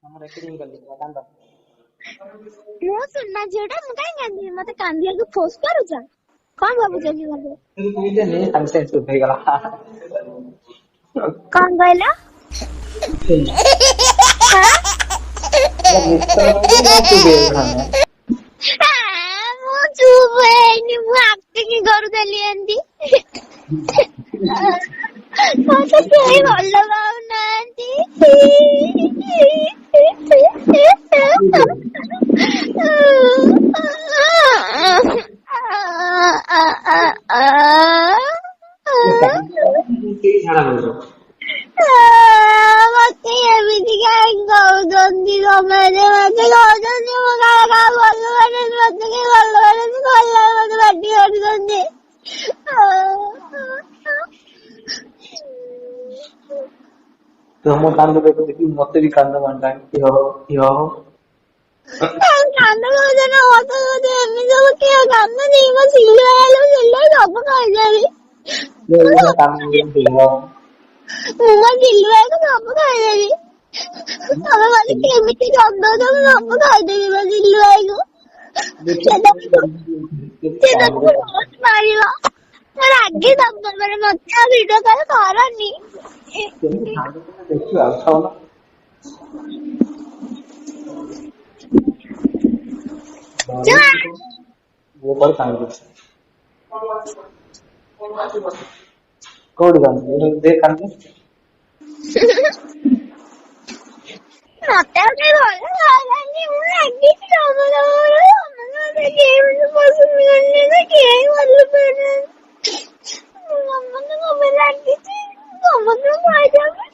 हम रेकर्डिंग कर लेंगे कांदा ମୁଁ ସୁନା ଝିଅଟା ମୁଁ କାଇଁ କାନ୍ଦିବି ମତେ କାନ୍ଦିବାକୁ ଫୋର୍ସ କରୁଛ କଣ ଭାବୁଛ କି ମତେ ये नहीं हमसे चुप हो गया କଣ କହିଲ ମୁଁ ଚୁପ୍ ହେଇନି ମୁଁ ଆକ୍ଟିଂ କରୁଥିଲି ଏମିତି ମତେ କେହି ଭଲ ପାଉନାହାନ୍ତି ମତେ ଏମିତି କାହିଁ କହୁଛନ୍ତି ସମସ୍ତେ ମତେ କହୁଛନ୍ତି ମୁଁ କାହା କାହା ଭଲ ପାରେନି ମତେ କେହି ଭଲ ପାରେନି ଭଲ ମତେ ପାଟି କରୁଛନ୍ତି तुम कांद देखी मत भी कांद मानता କାନ୍ଦ କହୁଛ ନା ମତେ କହୁଛ ଏମିତି ସବୁ କିଏ କାନ୍ଦ ନେଇ ମୋ ସିଲେଇ ସବୁ ଖାଇଦେବି ମୁଁ ମୋ ସିଲେଇକୁ ସବୁ ଖାଇଦେବି ତମେ ମତେ କେମିତି କାନ୍ଦଉଛ ମୁଁ ସବୁ ଖାଇଦେବି ମୋ ସିଲେଇକୁ ସେ ତମକୁ ବହୁତ ମାରିବ ରାଗି ଦବ ମାନେ ମତେ ଆଉ ଭିଡିଓ କଲ୍ କରନି कौन कांदी देख कांदी ମତେ ଆଉ କେହି ଭଲ ଲାଗେନି ମୁଁ ରାଗିଛି ସମସ୍ତେ କେହି ପସନ୍ଦ କରନି କେହି ଭଲ ପାଉନାହାନ୍ତି ସମସ୍ତେ କଣ ପାଇଁ ରାଗିଛି ସମସ୍ତଙ୍କୁ କହିଦେବେ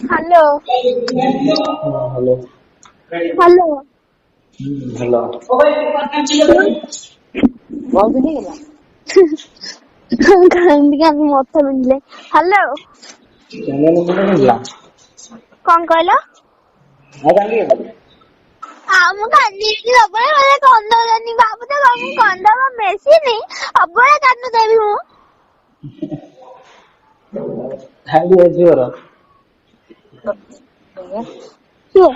ହ୍ୟାଲୋ हेलो ହ୍ୟାଲୋ हेलो बहुत दिन ହେଇଗଲା କାନ୍ଦି କାନ୍ଦି ମଥା ବିନ୍ଧିଲେ ହ୍ୟାଲୋ କଣ କହିଲ ଆଉ ମୁଁ କାନ୍ଦିବି ସବୁବେଳେ ମତେ କନ୍ଦଉଛନ୍ତି ଭାବୁଛ ମୁଁ କନ୍ଦବା ମେସିନି ସବୁବେଳେ କାନ୍ଦୁଦେବି ମୁଁ ଖାଲି ଅଛି ମୋର କିଏ